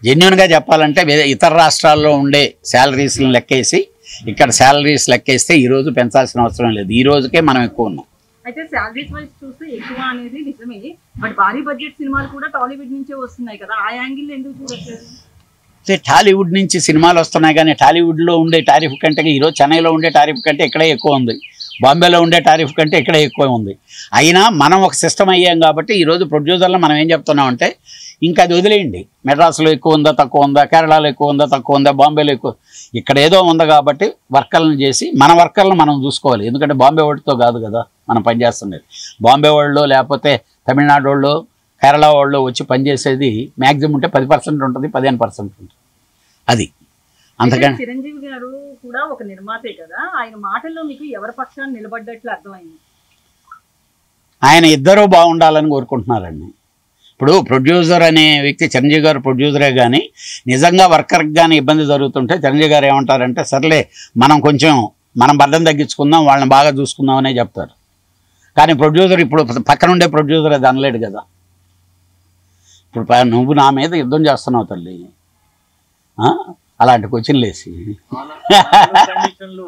జెన్యున్గా చెప్పాలంటే ఇతర రాష్ట్రాల్లో ఉండే శాలరీస్ని లెక్కేసి ఇక్కడ శాలరీస్ లెక్కేస్తే ఈరోజు పెంచాల్సిన అవసరం లేదు, ఈ రోజుకే మనం ఎక్కువ ఉన్నాం. అయితే శాలరీస్ వైజ్ చూస్తే ఎక్కువ అనేది నిజమే, బట్ భారీ బడ్జెట్ సినిమాలు కూడా టాలీవుడ్ నుంచే వస్తున్నాయి కదా, ఆ యాంగిల్ ఎందుకు చూడట్లేదు? టాలీవుడ్ నుంచి సినిమాలు వస్తున్నాయి కానీ టాలీవుడ్లో ఉండే టారిఫ్ కంటే ఈరోజు చెన్నైలో ఉండే టారిఫ్ కంటే ఇక్కడే ఎక్కువ ఉంది, బాంబేలో ఉండే టారిఫ్ కంటే ఇక్కడే ఎక్కువ ఉంది. అయినా మనం ఒక సిస్టమ్ అయ్యాం కాబట్టి ఈరోజు ప్రొడ్యూసర్లో మనం ఏం చెప్తున్నామంటే ఇంకా అది వదిలేయండి, మెడ్రాస్లో ఎక్కువ ఉందా తక్కువ ఉందా, కేరళలో ఎక్కువ ఉందా తక్కువ ఉందా, బాంబేలో ఎక్కువ, ఇక్కడ ఏదో ఉంది కాబట్టి వర్కర్లను చేసి మన వర్కర్లను మనం చూసుకోవాలి. ఎందుకంటే బాంబే వాడితో కాదు కదా మనం పనిచేస్తుండేది, బాంబే వాళ్ళు లేకపోతే తమిళనాడు వాళ్ళు కేరళ వాళ్ళు వచ్చి పనిచేసేది మ్యాక్సిమం ఉంటే 10% ఉంటుంది, 15% ఉంటుంది. అది అంతకంటే చిరంజీవి గారు కూడా ఒక నిర్మాతే కదా, ఆయన మాటల్లో మీకు ఎవరి పక్షాన్ని నిలబడ్డట్లు అర్థమైంది? ఆయన ఇద్దరూ బాగుండాలని కోరుకుంటున్నారండి. ఇప్పుడు ప్రొడ్యూసర్ అనే వ్యక్తి చిరంజీవి గారు ప్రొడ్యూసరే కానీ నిజంగా వర్కర్కి కానీ ఇబ్బంది జరుగుతుంటే చిరంజీవి గారు ఏమంటారంటే సర్లే మనం బర్డన్ తగ్గించుకుందాం, వాళ్ళని బాగా చూసుకుందాం అనే చెప్తారు. కానీ ప్రొడ్యూసర్ ఇప్పుడు పక్కనుండే ప్రొడ్యూసర్ అది అనలేడు కదా. ఇప్పుడు నువ్వు నా మీద యుద్ధం చేస్తున్నావు తల్లి, అలాంటి క్వశ్చన్లు వేసి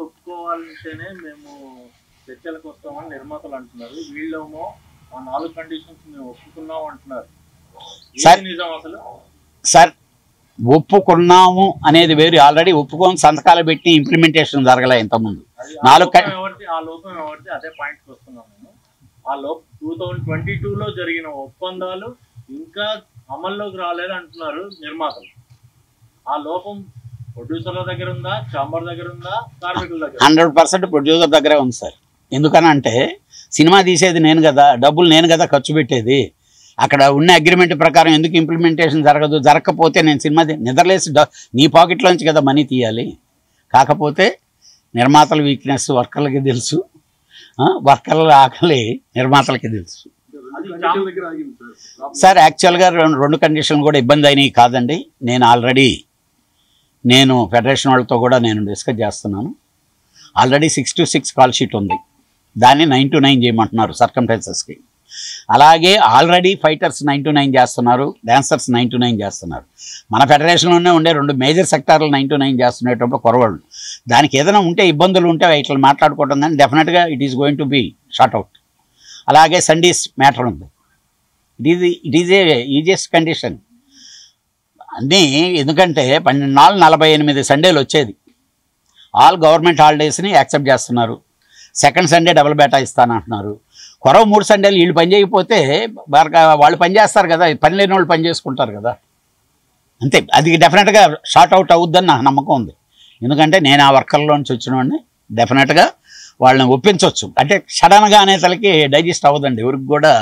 ఒప్పుకోవాలంటేనే మేము చర్చలకు వస్తామని నిర్మాతలు అంటున్నారు, వీళ్ళేమో ఆ 4 కండిషన్స్ మేము ఒప్పుకున్నాం అంటున్నారు. సార్ ఒప్పుకున్నాము అనేది వేరు, ఆల్రెడీ ఒప్పుకొని సంతకాలు పెట్టి ఇంప్లిమెంటేషన్ జరగలే ఇంతకుముందు. ఆ లోపం ఎవరిది అదే పాయింట్కి వస్తున్నాం నేను. ఆ లోపు 2022లో జరిగిన ఒప్పందాలు ఇంకా అమల్లోకి రాలేదు అంటున్నారు నిర్మాతలు. ఆ లోపం ప్రొడ్యూసర్ల దగ్గర ఉందా, ఛాంబర్ దగ్గర ఉందా, కార్మికుల దగ్గర? 100% ప్రొడ్యూసర్ దగ్గరే ఉంది సార్. ఎందుకనంటే సినిమా తీసేది నేను కదా, డబ్బులు నేను కదా ఖర్చు పెట్టేది. అక్కడ ఉన్న అగ్రిమెంట్ ప్రకారం ఎందుకు ఇంప్లిమెంటేషన్ జరగకపోతే నేను సినిమా నిద్రలేసి నీ పాకెట్లోంచి కదా మనీ తీయాలి. కాకపోతే నిర్మాతల వీక్నెస్ వర్కర్లకి తెలుసు, వర్కర్ల ఆకలి నిర్మాతలకి తెలుసు. సార్ యాక్చువల్గా 2 కండిషన్లు కూడా ఇబ్బంది అయినాయి కాదండి. నేను ఫెడరేషన్ వాళ్ళతో కూడా నేను డిస్కస్ చేస్తున్నాను. ఆల్రెడీ 6 to 6 కాల్ షీట్ ఉంది, దాన్ని 9 to 9 చేయమంటున్నారు సర్కంటెన్సెస్కి. అలాగే ఆల్రెడీ ఫైటర్స్ 9 to 9 చేస్తున్నారు, డాన్సర్స్ 9 to 9 చేస్తున్నారు. మన ఫెడరేషన్లోనే ఉండే 2 మేజర్ సెక్టార్లు 9 to 9 చేస్తున్నప్పుడు కొరవాళ్ళు. దానికి ఏదైనా ఉంటే ఇబ్బందులు ఉంటే ఇట్లా మాట్లాడుకోవడం కానీ డెఫినెట్గా it is going to be short out. అలాగే సండేస్ మ్యాటర్ ఉంది, it is a easiest condition అన్నీ. ఎందుకంటే 48 సండేలు వచ్చేది, ఆల్ గవర్నమెంట్ హాలిడేస్ని యాక్సెప్ట్ చేస్తున్నారు. సెకండ్ సండే డబుల్ బేటా ఇస్తానంటున్నారు. కొరవ 3 సండేలు వీళ్ళు పని చేయకపోతే వాళ్ళు పని చేస్తారు కదా, పని లేని వాళ్ళు పని చేసుకుంటారు కదా, అంతే. అది డెఫినెట్గా షార్ట్ అవుట్ అవుద్దని నాకు నమ్మకం ఉంది. ఎందుకంటే నేను ఆ వర్కర్లోంచి వచ్చిన వాడిని, డెఫినెట్గా వాళ్ళని ఒప్పించవచ్చు. అంటే సడన్గా అనే తలకి డైజెస్ట్ అవ్వదండి, ఎవరికి కూడా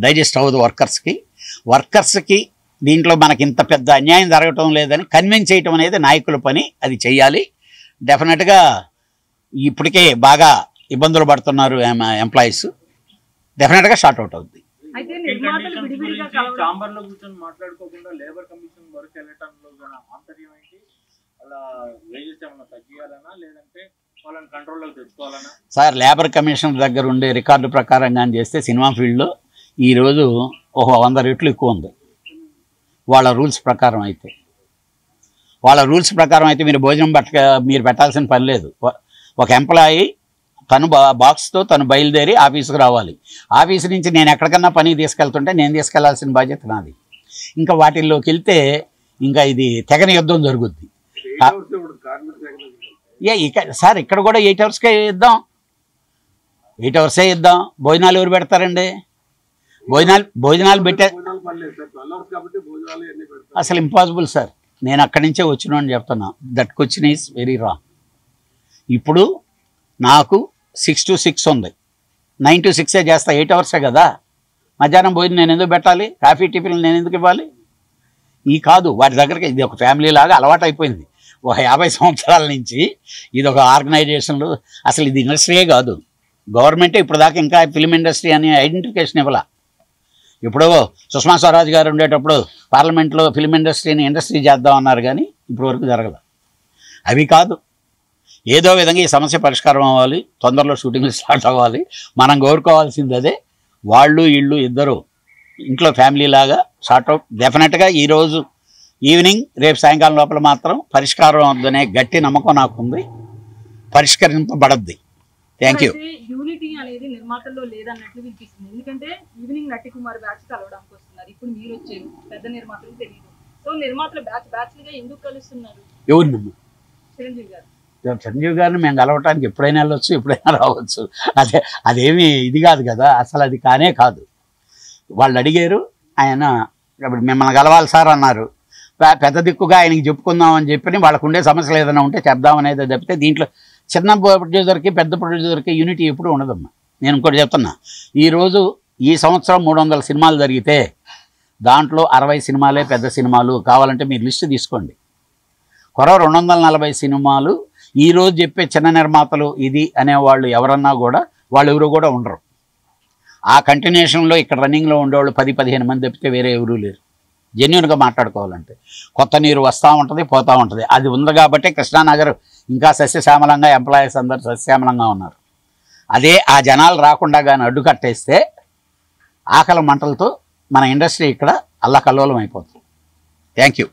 డైజెస్ట్ అవ్వదు వర్కర్స్కి. దీంట్లో మనకి ఇంత పెద్ద అన్యాయం జరగటం లేదని కన్విన్స్ చేయటం అనేది నాయకుల పని, అది చెయ్యాలి. డెఫినెట్గా ఇప్పటికే బాగా ఇబ్బందులు పడుతున్నారు ఎంప్లాయీస్, డెఫినెట్గా షార్ట్ అవుట్ అవుద్ది. ఛాంబర్లో కూర్చొని మాట్లాడుకోకుండా లేబర్ కమిషన్ వరకు వెళ్ళటంలో ఆంతర్యం ఏంటి? అలా వేజెస్ ఏమన్నా తగ్గియాలనా లేదంటే వాళ్ళని కంట్రోల్లోకి తెచ్చుకోవాలనా? సార్ లేబర్ కమిషన్ దగ్గర ఉండే రికార్డు ప్రకారంగా చేస్తే సినిమా ఫీల్డ్లో ఈరోజు 100 రెట్లు ఎక్కువ ఉంది. వాళ్ళ రూల్స్ ప్రకారం అయితే మీరు భోజనం మీరు పెట్టాల్సిన పని లేదు. ఒక ఎంప్లాయీ తను బాక్స్తో తను బయలుదేరి ఆఫీస్కి రావాలి. ఆఫీస్ నుంచి నేను ఎక్కడికన్నా పని తీసుకెళ్తుంటే నేను తీసుకెళ్లాల్సిన బాధ్యత నాది. ఇంకా వాటిల్లోకి వెళ్తే ఇంకా ఇది తెగని యుద్ధం జరుగుద్ది. సార్ ఇక్కడ కూడా 8 అవర్స్కే ఇద్దాం, 8 అవర్సే ఇద్దాం. భోజనాలు ఎవరు పెడతారండి? భోజనాలు పెట్టే అసలు ఇంపాసిబుల్ సార్. నేను అక్కడి నుంచే వచ్చిన అని చెప్తున్నా. That question is very wrong. ఇప్పుడు నాకు 6 to 6 ఉంది, 9 to 6 చేస్తా, 8 అవర్సే కదా. మధ్యాహ్నం భోజనం నేను ఎందుకు పెట్టాలి? కాఫీ టిఫిన్లు నేను ఎందుకు ఇవ్వాలి? కాదు, వాటి దగ్గరికి ఇది ఒక ఫ్యామిలీ లాగా అలవాటు అయిపోయింది. ఒక 50 సంవత్సరాల నుంచి ఇది ఒక ఆర్గనైజేషన్లు. అసలు ఇది ఇండస్ట్రీయే కాదు, గవర్నమెంటే ఇప్పుడు దాకా ఇంకా ఫిల్మ్ ఇండస్ట్రీ అని ఐడెంటిఫికేషన్ ఇవ్వాల. ఇప్పుడు సుష్మా స్వరాజ్ గారు ఉండేటప్పుడు పార్లమెంట్లో ఫిల్మ్ ఇండస్ట్రీ చేద్దాం అన్నారు, కానీ ఇప్పుడు వరకు జరగదు. అవి కాదు, ఏదో విధంగా ఈ సమస్య పరిష్కారం అవ్వాలి, తొందరలో షూటింగ్లు స్టార్ట్ అవ్వాలి. మనం కోరుకోవాల్సింది అదే. వాళ్ళు ఇద్దరు ఇంట్లో ఫ్యామిలీ లాగా షార్ట్ అవుట్. డెఫినెట్గా ఈరోజు ఈవినింగ్ రేపు సాయంకాలం లోపల మాత్రం పరిష్కారం అవుతుందనే గట్టి నమ్మకం నాకుంది, పరిష్కరింపబడద్ది. Thank you. యూనిటీ అనేది నిర్మాతల్లో లేదన్నట్లు వినిపిస్తుంది. ఎందుకంటే ఈవినింగ్ నటి కుమార్ బ్యాచ్ కలవడానికి వస్తున్నారు, ఇప్పుడు మీరు వచ్చారు, పెద్ద నిర్మాతలు తెలియదు. సో నిర్మాతలు బ్యాచ్లుగా ఎందుకు కలుస్తున్నారు? ఎవరినమ్మా? చిరంజీవి గారు. చిరంజీవి గారిని మేము కలవటానికి ఎప్పుడైనా వెళ్ళొచ్చు, ఎప్పుడైనా రావచ్చు. అదేమీ ఇది కాదు కదా, అసలు అది కానే కాదు. వాళ్ళు అడిగారు, ఆయన ఇప్పుడు మిమ్మల్ని కలవాలి సార్ అన్నారు. పెద్ద దిక్కుగా ఆయనకి చెప్పుకుందామని చెప్పి వాళ్ళకు ఉండే సమస్యలు ఏదైనా ఉంటే చెప్దామనేది తప్పితే దీంట్లో చిన్న ప్రొడ్యూసర్కి పెద్ద ప్రొడ్యూసర్కి యూనిటీ ఎప్పుడు ఉండదమ్మా. నేను ఇంకోటి చెప్తున్నా, ఈరోజు ఈ సంవత్సరం 300 సినిమాలు జరిగితే దాంట్లో 60 సినిమాలే పెద్ద సినిమాలు. కావాలంటే మీరు లిస్టు తీసుకోండి. 240 సినిమాలు ఈరోజు చెప్పే చిన్న నిర్మాతలు ఇది అనేవాళ్ళు ఎవరన్నా కూడా వాళ్ళు ఎవరు కూడా ఉండరు. ఆ కంటిన్యూషన్లో ఇక్కడ రన్నింగ్లో ఉండేవాళ్ళు 10-15 మంది తప్పితే వేరే ఎవరూ లేరు. జెన్యున్గా మాట్లాడుకోవాలంటే కొత్త నీరు వస్తూ ఉంటుంది, పోతూ ఉంటుంది. అది ఉంది కాబట్టి కృష్ణానగర్ ఇంకా సస్యశ్యామలంగా, ఎంప్లాయీస్ అందరూ సస్యశ్యామలంగా ఉన్నారు. అదే ఆ జనాలు రాకుండా కానీ అడ్డుకట్టేస్తే ఆకలి మంటలతో మన ఇండస్ట్రీ ఇక్కడ అల్లకల్లోలం అయిపోతుంది. Thank you.